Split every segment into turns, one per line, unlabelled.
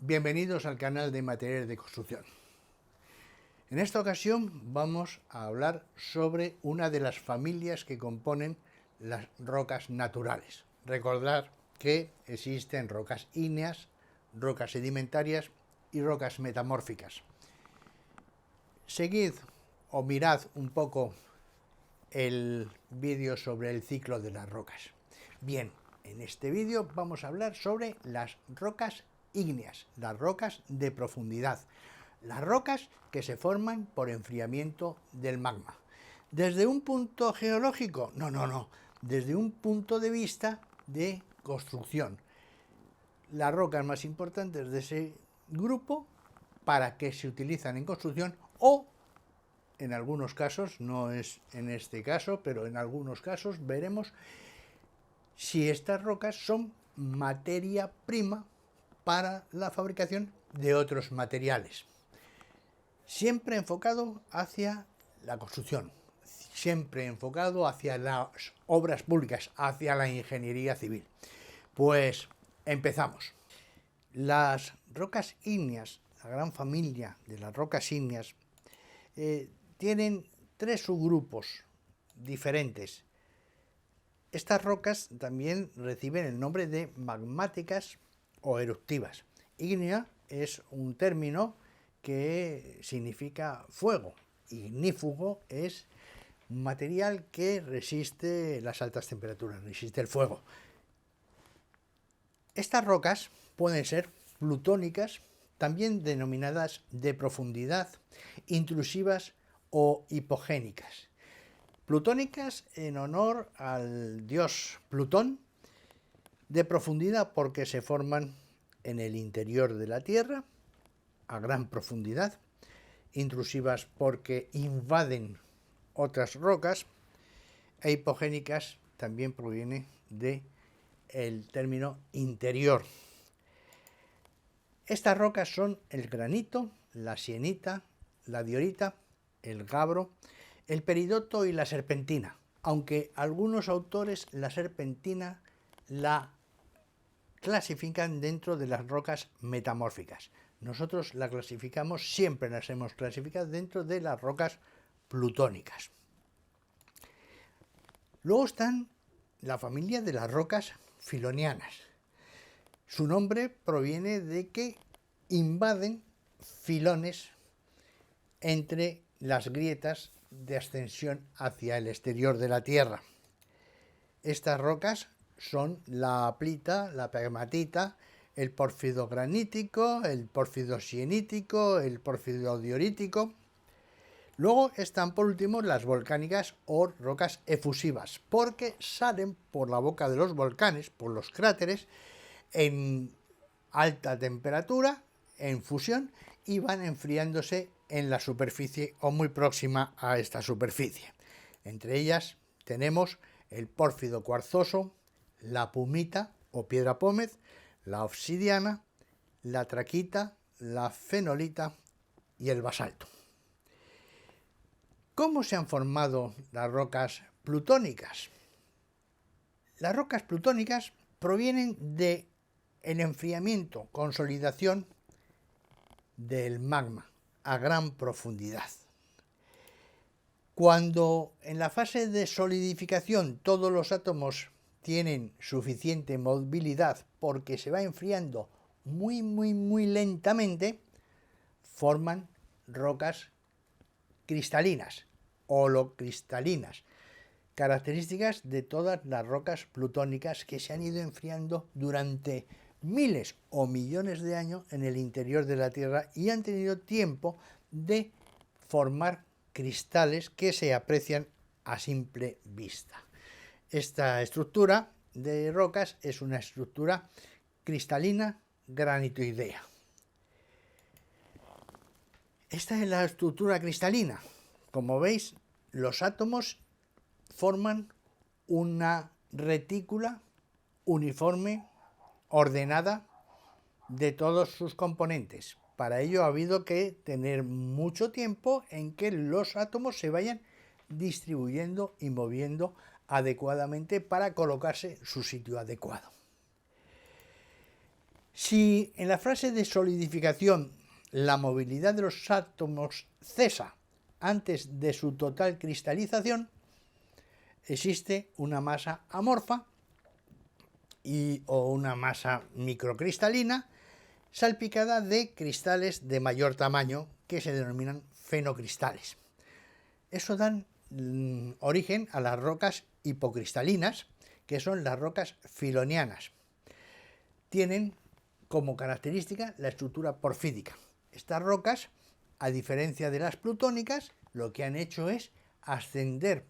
Bienvenidos al canal de materiales de construcción. En esta ocasión vamos a hablar sobre una de las familias que componen las rocas naturales. Recordad que existen rocas ígneas, rocas sedimentarias y rocas metamórficas. Seguid o mirad un poco el vídeo sobre el ciclo de las rocas. Bien, en este vídeo vamos a hablar sobre las rocas ígneas, las rocas de profundidad, las rocas que se forman por enfriamiento del magma. ¿Desde un punto geológico? No, desde un punto de vista de construcción. Las rocas más importantes de ese grupo, para que se utilizan en construcción o en algunos casos, no es en este caso, pero en algunos casos veremos si estas rocas son materia prima para la fabricación de otros materiales. Siempre enfocado hacia la construcción, siempre enfocado hacia las obras públicas, hacia la ingeniería civil. Pues empezamos. Las rocas ígneas, la gran familia de las rocas ígneas, tienen tres subgrupos diferentes. Estas rocas también reciben el nombre de magmáticas o eruptivas. Ígnea es un término que significa fuego. Ignífugo es un material que resiste las altas temperaturas, resiste el fuego. Estas rocas pueden ser plutónicas, también denominadas de profundidad, intrusivas o hipogénicas. Plutónicas en honor al dios Plutón, de profundidad porque se forman en el interior de la Tierra a gran profundidad, intrusivas porque invaden otras rocas, e hipogénicas también proviene del término interior. Estas rocas son el granito, la sienita, la diorita, el gabbro, el peridoto y la serpentina, aunque algunos autores la serpentina la clasifican dentro de las rocas metamórficas. Nosotros la clasificamos, siempre las hemos clasificado dentro de las rocas plutónicas. Luego están la familia de las rocas filonianas. Su nombre proviene de que invaden filones entre las grietas de ascensión hacia el exterior de la Tierra. Estas rocas son la aplita, la pegmatita, el pórfido granítico, el pórfido sienítico, el pórfido diorítico. Luego están por último las volcánicas o rocas efusivas, porque salen por la boca de los volcanes, por los cráteres, en alta temperatura, en fusión, y van enfriándose en la superficie o muy próxima a esta superficie. Entre ellas tenemos el pórfido cuarzoso, la pumita o piedra pómez, la obsidiana, la traquita, la fenolita y el basalto. ¿Cómo se han formado las rocas plutónicas? Las rocas plutónicas provienen del enfriamiento, consolidación del magma a gran profundidad. Cuando en la fase de solidificación todos los átomos tienen suficiente movilidad porque se va enfriando muy lentamente, forman rocas cristalinas, holocristalinas, características de todas las rocas plutónicas que se han ido enfriando durante miles o millones de años en el interior de la Tierra y han tenido tiempo de formar cristales que se aprecian a simple vista. Esta estructura de rocas es una estructura cristalina granitoidea. Esta es la estructura cristalina. Como veis, los átomos forman una retícula uniforme, ordenada, de todos sus componentes. Para ello ha habido que tener mucho tiempo en que los átomos se vayan distribuyendo y moviendo adecuadamente para colocarse en su sitio adecuado. Si en la fase de solidificación la movilidad de los átomos cesa antes de su total cristalización, existe una masa amorfa o una masa microcristalina salpicada de cristales de mayor tamaño que se denominan fenocristales. Eso dan origen a las rocas hipocristalinas, que son las rocas filonianas. Tienen como característica la estructura porfídica. Estas rocas, a diferencia de las plutónicas, lo que han hecho es ascender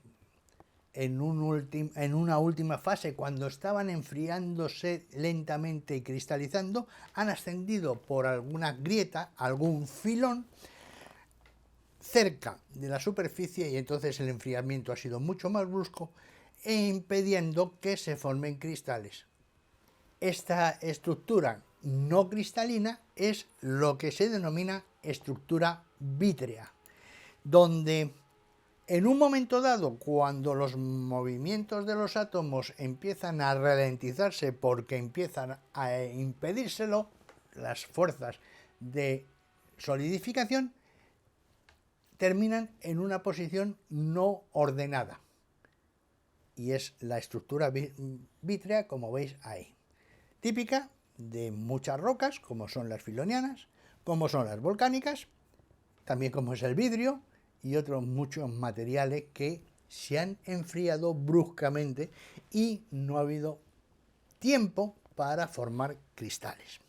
en una última fase, cuando estaban enfriándose lentamente y cristalizando, han ascendido por alguna grieta, algún filón, cerca de la superficie, y entonces el enfriamiento ha sido mucho más brusco e impidiendo que se formen cristales. Esta estructura no cristalina es lo que se denomina estructura vítrea, donde en un momento dado, cuando los movimientos de los átomos empiezan a ralentizarse porque empiezan a impedírselo las fuerzas de solidificación, terminan en una posición no ordenada, y es la estructura vítrea, como veis ahí, típica de muchas rocas, como son las filonianas, como son las volcánicas, también como es el vidrio y otros muchos materiales que se han enfriado bruscamente y no ha habido tiempo para formar cristales.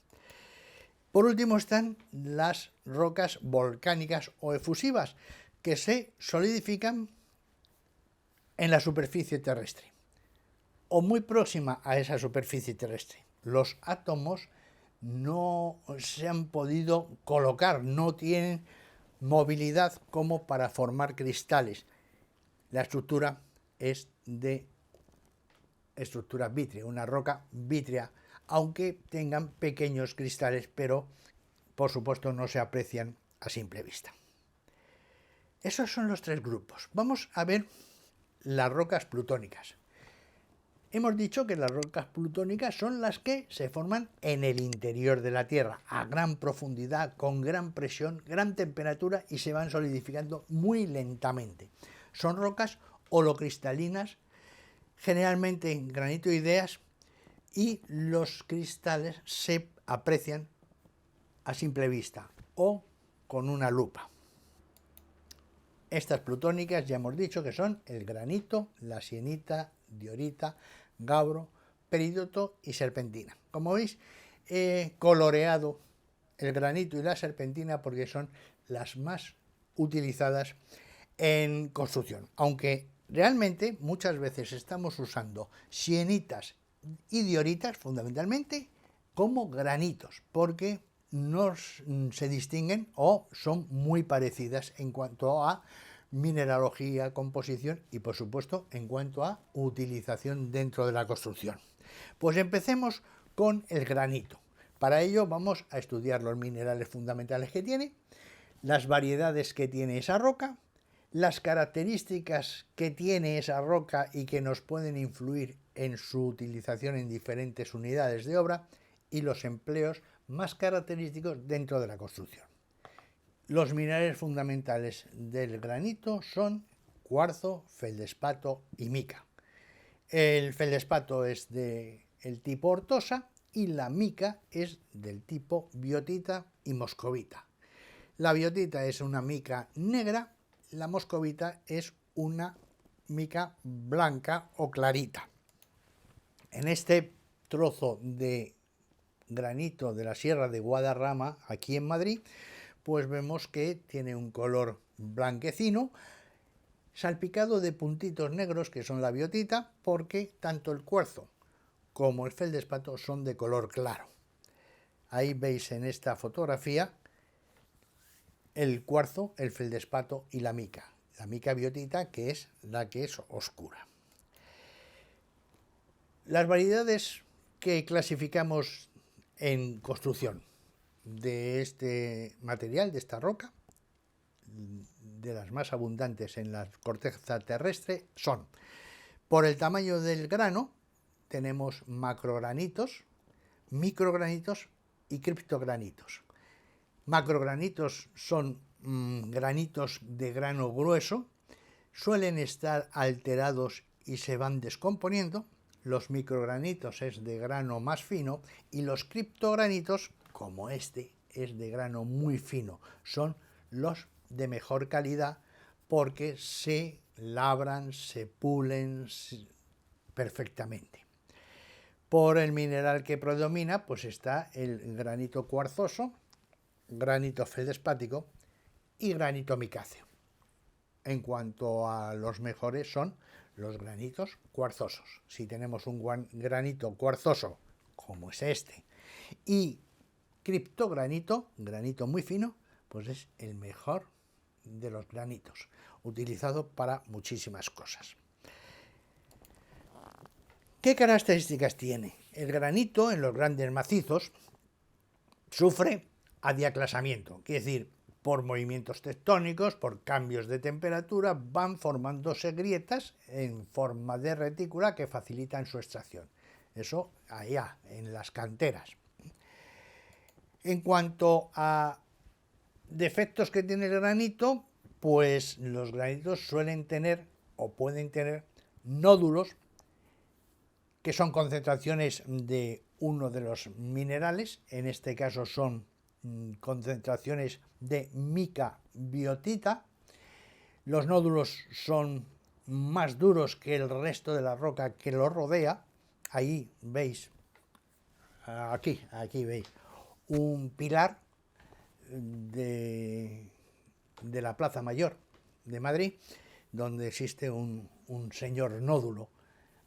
Por último están las rocas volcánicas o efusivas, que se solidifican en la superficie terrestre o muy próxima a esa superficie terrestre. Los átomos no se han podido colocar, no tienen movilidad como para formar cristales. La estructura es de estructura vítrea, una roca vítrea, aunque tengan pequeños cristales, pero por supuesto no se aprecian a simple vista. Esos son los tres grupos. Vamos a ver las rocas plutónicas. Hemos dicho que las rocas plutónicas son las que se forman en el interior de la Tierra, a gran profundidad, con gran presión, gran temperatura, y se van solidificando muy lentamente. Son rocas holocristalinas, generalmente en granitoideas, y los cristales se aprecian a simple vista o con una lupa. Estas plutónicas ya hemos dicho que son el granito, la sienita, diorita, gabbro, peridoto y serpentina. Como veis, he coloreado el granito y la serpentina porque son las más utilizadas en construcción, aunque realmente muchas veces estamos usando sienitas y dioritas fundamentalmente como granitos, porque no se distinguen o son muy parecidas en cuanto a mineralogía, composición y por supuesto en cuanto a utilización dentro de la construcción. Pues empecemos con el granito. Para ello vamos a estudiar los minerales fundamentales que tiene, las variedades que tiene esa roca, las características que tiene esa roca y que nos pueden influir en su utilización en diferentes unidades de obra, y los empleos más característicos dentro de la construcción. Los minerales fundamentales del granito son cuarzo, feldespato y mica. El feldespato es del tipo ortosa y la mica es del tipo biotita y moscovita. La biotita es una mica negra, la moscovita es una mica blanca o clarita. En este trozo de granito de la Sierra de Guadarrama, aquí en Madrid, pues vemos que tiene un color blanquecino, salpicado de puntitos negros que son la biotita, porque tanto el cuarzo como el feldespato son de color claro. Ahí veis en esta fotografía el cuarzo, el feldespato y la mica biotita, que es la que es oscura. Las variedades que clasificamos en construcción de este material, de esta roca, de las más abundantes en la corteza terrestre, son, por el tamaño del grano, tenemos macrogranitos, microgranitos y criptogranitos. Macrogranitos son granitos de grano grueso, suelen estar alterados y se van descomponiendo. Los microgranitos es de grano más fino y los criptogranitos, como este, es de grano muy fino. Son los de mejor calidad porque se labran, se pulen perfectamente. Por el mineral que predomina, pues está el granito cuarzoso, granito feldespático y granito micáceo. En cuanto a los mejores son los granitos cuarzosos. Si tenemos un granito cuarzoso, como es este, y criptogranito, granito muy fino, pues es el mejor de los granitos, utilizado para muchísimas cosas. ¿Qué características tiene? El granito en los grandes macizos sufre adiaclasamiento, quiere decir, por movimientos tectónicos, por cambios de temperatura, van formándose grietas en forma de retícula que facilitan su extracción. Eso allá, en las canteras. En cuanto a defectos que tiene el granito, pues los granitos suelen tener o pueden tener nódulos que son concentraciones de uno de los minerales, en este caso son concentraciones de mica biotita. Los nódulos son más duros que el resto de la roca que lo rodea. Ahí veis, aquí veis un pilar de la Plaza Mayor de Madrid, donde existe un señor nódulo.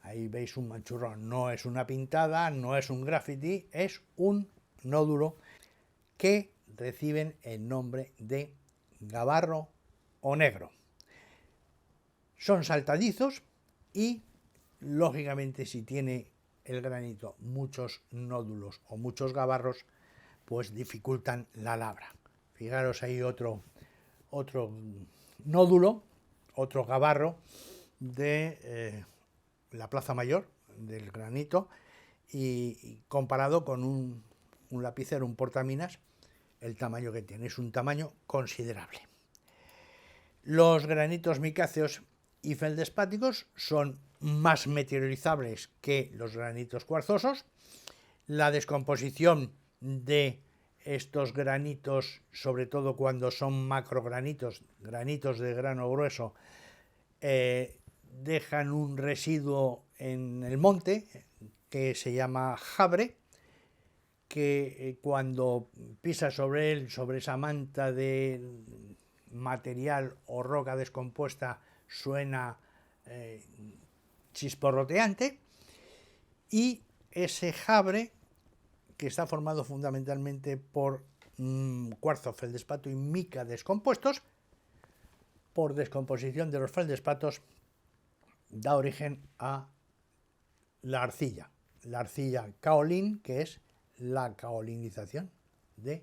Ahí veis un manchurrón, no es una pintada, no es un graffiti, es un nódulo que reciben el nombre de gabarro o negro. Son saltadizos y, lógicamente, si tiene el granito muchos nódulos o muchos gabarros, pues dificultan la labra. Fijaros ahí otro nódulo, otro gabarro de la Plaza Mayor, del granito, y comparado con un lapicero, un portaminas, el tamaño que tiene, es un tamaño considerable. Los granitos micáceos y feldespáticos son más meteorizables que los granitos cuarzosos. La descomposición de estos granitos, sobre todo cuando son macrogranitos, granitos de grano grueso, dejan un residuo en el monte que se llama jabre, que cuando pisa sobre él, sobre esa manta de material o roca descompuesta, suena chisporroteante, y ese jabre, que está formado fundamentalmente por cuarzo, feldespato y mica descompuestos, por descomposición de los feldespatos, da origen a la arcilla caolín, que es la caolinización de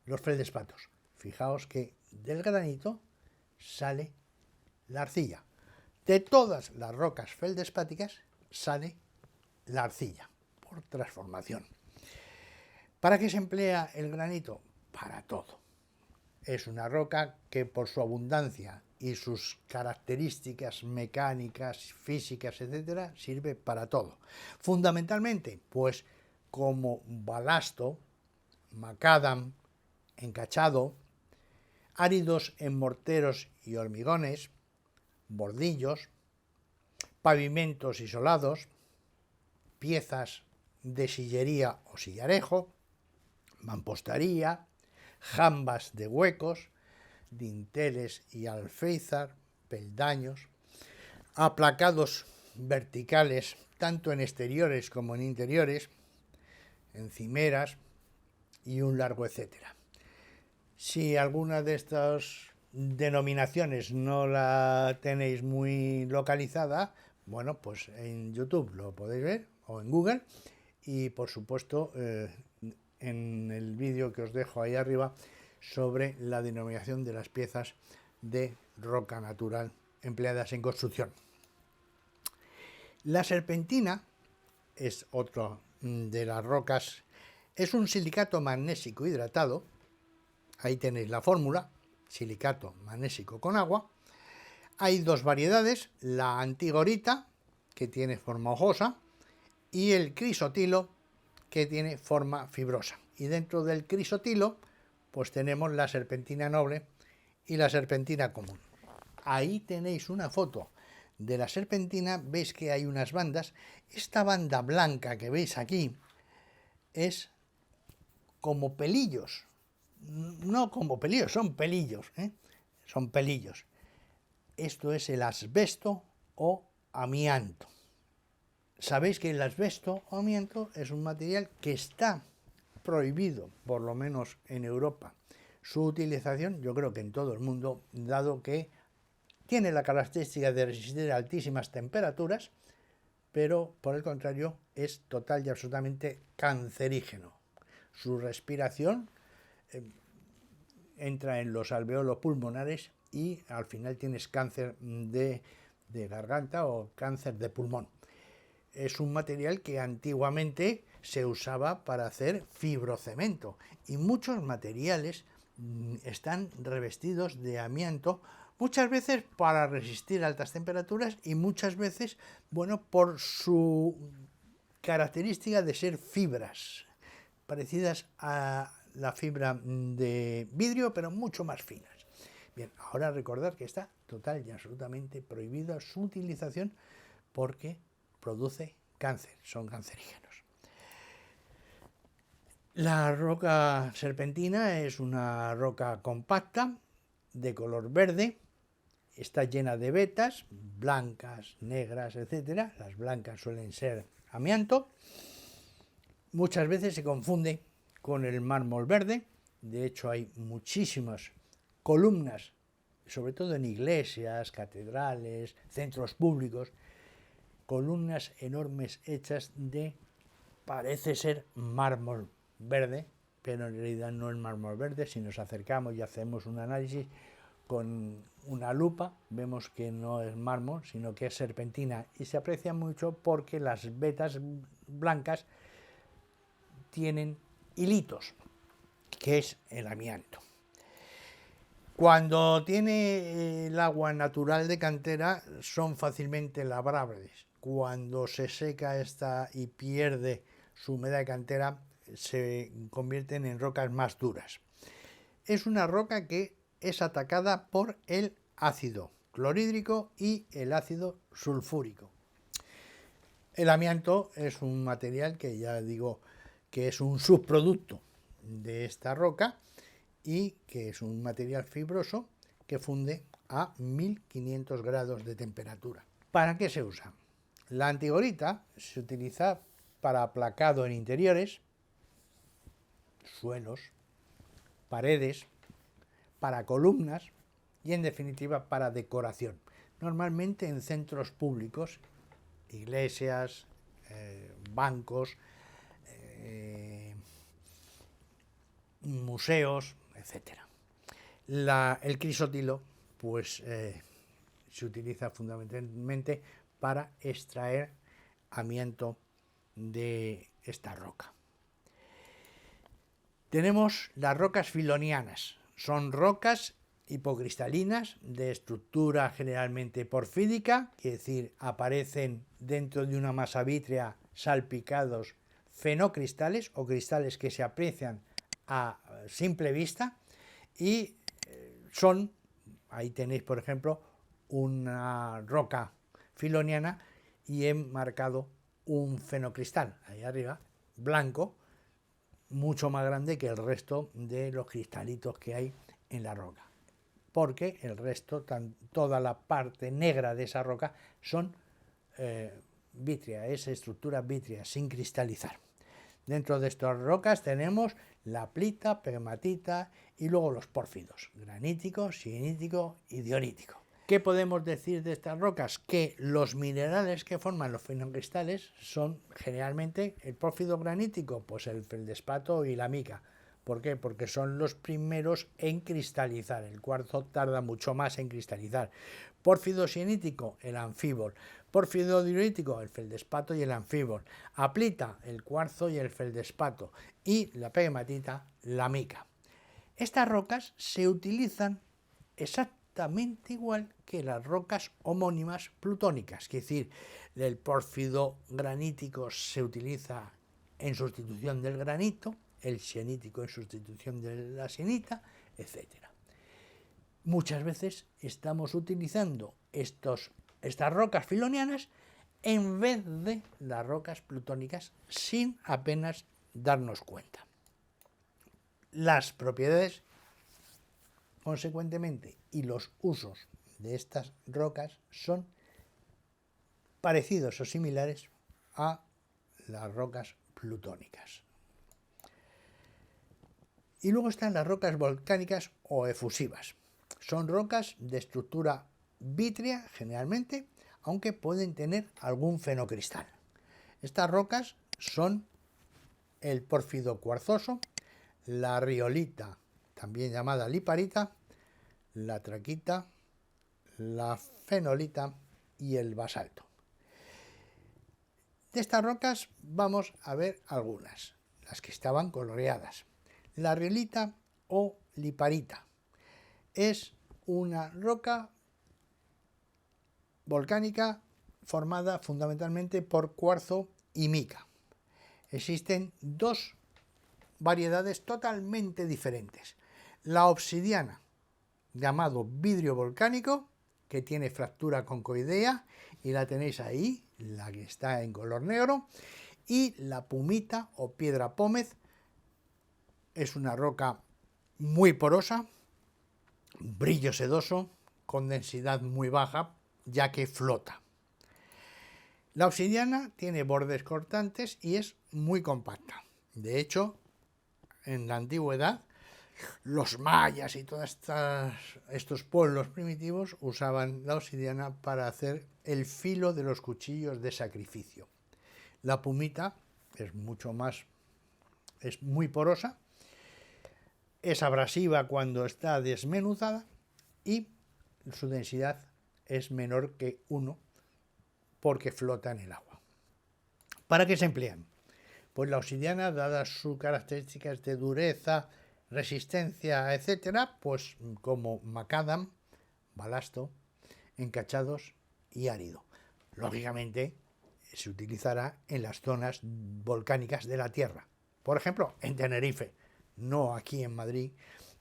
los feldespatos. Fijaos que del granito sale la arcilla. De todas las rocas feldespáticas sale la arcilla, por transformación. ¿Para qué se emplea el granito? Para todo. Es una roca que por su abundancia y sus características mecánicas, físicas, etcétera, sirve para todo. Fundamentalmente, pues como balasto, macadam, encachado, áridos en morteros y hormigones, bordillos, pavimentos isolados, piezas de sillería o sillarejo, mampostería, jambas de huecos, dinteles y alféizar, peldaños, aplacados verticales tanto en exteriores como en interiores, encimeras y un largo etcétera. Si alguna de estas denominaciones no la tenéis muy localizada, bueno, pues en YouTube lo podéis ver o en Google, y por supuesto en el vídeo que os dejo ahí arriba sobre la denominación de las piezas de roca natural empleadas en construcción. La serpentina es otra de las rocas Es un silicato magnésico hidratado, ahí tenéis la fórmula, silicato magnésico con agua. Hay dos variedades, la antigorita, que tiene forma hojosa, y el crisotilo, que tiene forma fibrosa. Y dentro del crisotilo, pues tenemos la serpentina noble y la serpentina común. Ahí tenéis una foto de la serpentina, veis que hay unas bandas. Esta banda blanca que veis aquí es como pelillos, no como pelillos, son pelillos, son pelillos. Esto es el asbesto o amianto. Sabéis que el asbesto o amianto es un material que está prohibido, por lo menos en Europa, su utilización, yo creo que en todo el mundo, dado que tiene la característica de resistir a altísimas temperaturas, pero por el contrario es total y absolutamente cancerígeno. Su respiración entra en los alveolos pulmonares y al final tienes cáncer de garganta o cáncer de pulmón. Es un material que antiguamente se usaba para hacer fibrocemento y muchos materiales están revestidos de amianto, muchas veces para resistir altas temperaturas y muchas veces, bueno, por su característica de ser fibras, parecidas a la fibra de vidrio, pero mucho más finas. Bien, ahora recordad que está total y absolutamente prohibida su utilización porque produce cáncer, son cancerígenos. La roca serpentina es una roca compacta de color verde, está llena de vetas, blancas, negras, etc. Las blancas suelen ser amianto. Muchas veces se confunde con el mármol verde, de hecho hay muchísimas columnas, sobre todo en iglesias, catedrales, centros públicos, columnas enormes hechas de, parece ser, mármol verde, pero en realidad no es mármol verde. Si nos acercamos y hacemos un análisis con una lupa, vemos que no es mármol, sino que es serpentina, y se aprecia mucho porque las vetas blancas tienen hilitos, que es el amianto. Cuando tiene el agua natural de cantera son fácilmente labrables. Cuando se seca esta y pierde su humedad de cantera, se convierten en rocas más duras. Es una roca que es atacada por el ácido clorhídrico y el ácido sulfúrico. El amianto es un material que ya digo que es un subproducto de esta roca y que es un material fibroso que funde a 1500 grados de temperatura. ¿Para qué se usa? La antigorita se utiliza para aplacado en interiores, suelos, paredes, para columnas y en definitiva para decoración. Normalmente en centros públicos, iglesias, bancos, museos, etc. El crisotilo pues se utiliza fundamentalmente para extraer amianto de esta roca. Tenemos las rocas filonianas. Son rocas hipocristalinas de estructura generalmente porfídica, es decir, aparecen dentro de una masa vítrea salpicados fenocristales o cristales que se aprecian a simple vista y son, ahí tenéis por ejemplo una roca filoniana y he marcado un fenocristal ahí arriba, blanco, mucho más grande que el resto de los cristalitos que hay en la roca, porque el resto, toda la parte negra de esa roca son vítrea, es estructura vítrea sin cristalizar. Dentro de estas rocas tenemos la plita, pegmatita y luego los pórfidos, granítico, sienítico y diorítico. ¿Qué podemos decir de estas rocas? Que los minerales que forman los fenocristales son generalmente el pórfido granítico, pues el feldespato y la mica, ¿Por qué? Porque son los primeros en cristalizar. El cuarzo tarda mucho más en cristalizar. Pórfido sienítico, el anfíbol. Pórfido diurítico, el feldespato y el anfíbol. Aplita, el cuarzo y el feldespato. Y la pegamatita, la mica. Estas rocas se utilizan exactamente igual que las rocas homónimas plutónicas. Es decir, el pórfido granítico se utiliza en sustitución del granito, el sienítico en sustitución de la sienita, etc. Muchas veces estamos utilizando estas rocas filonianas en vez de las rocas plutónicas sin apenas darnos cuenta. Las propiedades, consecuentemente, y los usos de estas rocas son parecidos o similares a las rocas plutónicas. Y luego están las rocas volcánicas o efusivas. Son rocas de estructura vítrea generalmente, aunque pueden tener algún fenocristal. Estas rocas son el pórfido cuarzoso, la riolita, también llamada liparita, la traquita, la fenolita y el basalto. De estas rocas vamos a ver algunas, las que estaban coloreadas. La riolita o liparita es una roca volcánica formada fundamentalmente por cuarzo y mica. Existen dos variedades totalmente diferentes. La obsidiana, llamado vidrio volcánico, que tiene fractura concoidea, y la tenéis ahí, la que está en color negro, y la pumita o piedra pómez, es una roca muy porosa, brillo sedoso, con densidad muy baja, ya que flota. La obsidiana tiene bordes cortantes y es muy compacta. De hecho, en la antigüedad, los mayas y todos estos pueblos primitivos usaban la obsidiana para hacer el filo de los cuchillos de sacrificio. La pumita es es muy porosa, es abrasiva cuando está desmenuzada y su densidad es menor que 1 porque flota en el agua. ¿Para qué se emplean? Pues la obsidiana, dadas sus características de dureza, resistencia, etcétera, pues como macadam, balasto, encachados y árido. Lógicamente se utilizará en las zonas volcánicas de la Tierra. Por ejemplo, en Tenerife, no aquí en Madrid,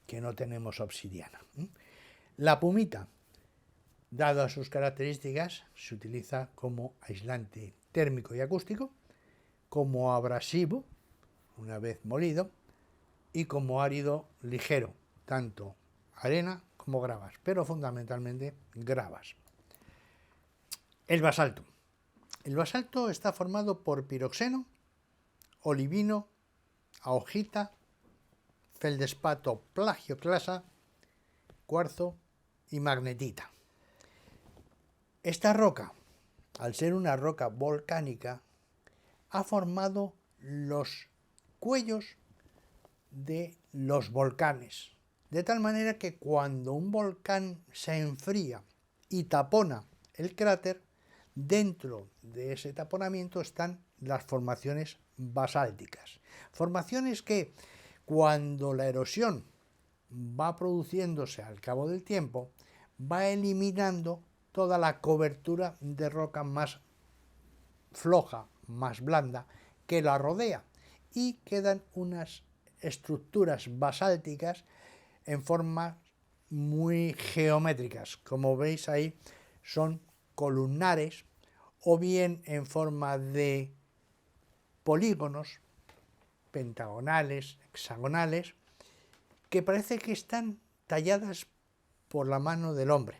que no tenemos obsidiana. La pumita, dadas sus características, se utiliza como aislante térmico y acústico, como abrasivo, una vez molido, y como árido ligero, tanto arena como gravas, pero fundamentalmente gravas. El basalto. El basalto está formado por piroxeno, olivino, augita, feldespato plagioclasa, cuarzo y magnetita. Esta roca, al ser una roca volcánica, ha formado los cuellos de los volcanes, de tal manera que cuando un volcán se enfría y tapona el cráter, dentro de ese taponamiento están las formaciones basálticas. Formaciones que, cuando la erosión va produciéndose al cabo del tiempo, va eliminando toda la cobertura de roca más floja, más blanda, que la rodea, y quedan unas estructuras basálticas en formas muy geométricas. Como veis ahí, son columnares o bien en forma de polígonos pentagonales, hexagonales, que parece que están talladas por la mano del hombre.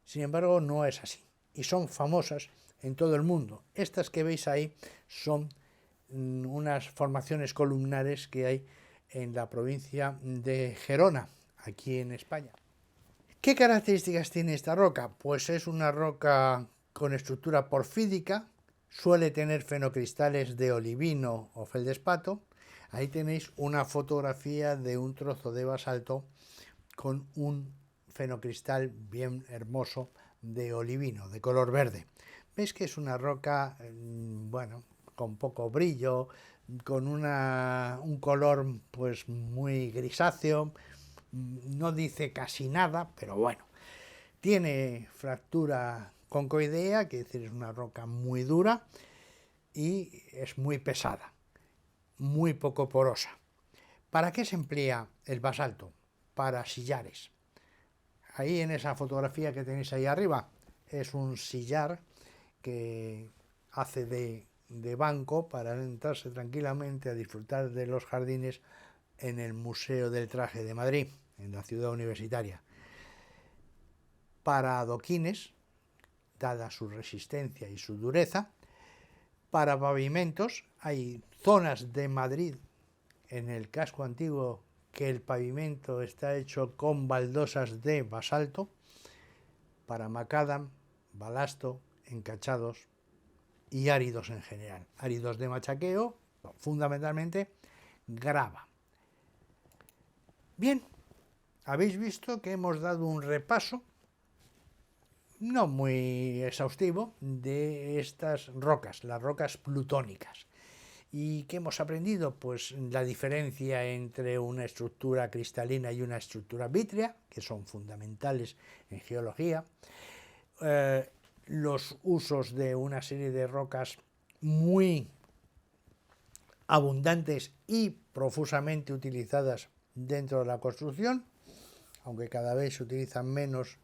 Sin embargo, no es así, y son famosas en todo el mundo. Estas que veis ahí son unas formaciones columnares que hay en la provincia de Gerona, aquí en España. ¿Qué características tiene esta roca? Pues es una roca con estructura porfídica, suele tener fenocristales de olivino o feldespato, Ahí tenéis una fotografía de un trozo de basalto con un fenocristal bien hermoso de olivino, de color verde. Veis que es una roca, bueno, con poco brillo, con un color pues muy grisáceo, no dice casi nada, pero bueno. Tiene fractura concoidea, que es decir, es una roca muy dura y es muy pesada, muy poco porosa. ¿Para qué se emplea el basalto? Para sillares. Ahí en esa fotografía que tenéis ahí arriba es un sillar que hace de banco para sentarse tranquilamente a disfrutar de los jardines en el Museo del Traje de Madrid, en la ciudad universitaria. Para adoquines, dada su resistencia y su dureza. Para pavimentos, hay zonas de Madrid en el casco antiguo que el pavimento está hecho con baldosas de basalto. Para macadam, balasto, encachados y áridos en general. Áridos de machaqueo, fundamentalmente grava. Bien, habéis visto que hemos dado un repaso no muy exhaustivo de estas rocas, las rocas plutónicas. ¿Y qué hemos aprendido? Pues la diferencia entre una estructura cristalina y una estructura vítrea, que son fundamentales en geología, los usos de una serie de rocas muy abundantes y profusamente utilizadas dentro de la construcción, aunque cada vez se utiliza menos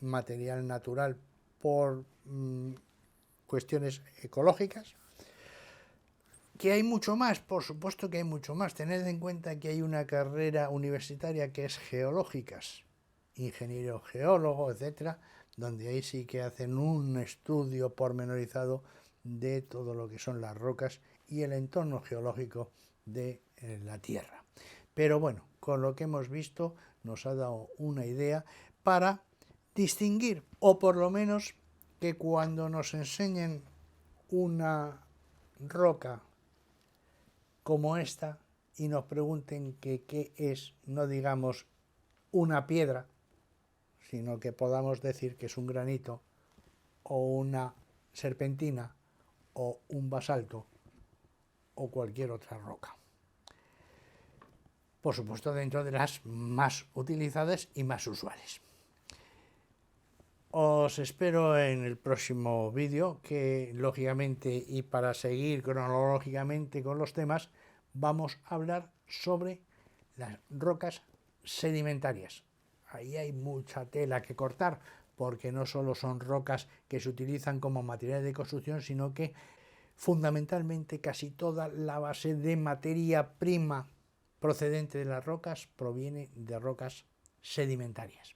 material natural por cuestiones ecológicas. ¿Que hay mucho más? Por supuesto que hay mucho más. Tened en cuenta que hay una carrera universitaria que es geológicas, ingeniero geólogo, etcétera, donde ahí sí que hacen un estudio pormenorizado de todo lo que son las rocas y el entorno geológico de la Tierra. Pero bueno, con lo que hemos visto nos ha dado una idea para distinguir, o por lo menos que cuando nos enseñen una roca como esta y nos pregunten que qué es, no digamos una piedra, sino que podamos decir que es un granito o una serpentina o un basalto o cualquier otra roca. Por supuesto, dentro de las más utilizadas y más usuales. Os espero en el próximo vídeo, que lógicamente y para seguir cronológicamente con los temas, vamos a hablar sobre las rocas sedimentarias. Ahí hay mucha tela que cortar, porque no solo son rocas que se utilizan como material de construcción, sino que fundamentalmente casi toda la base de materia prima procedente de las rocas proviene de rocas sedimentarias.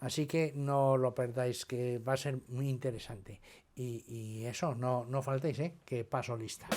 Así que no lo perdáis, que va a ser muy interesante. Y eso, no faltéis, que paso lista.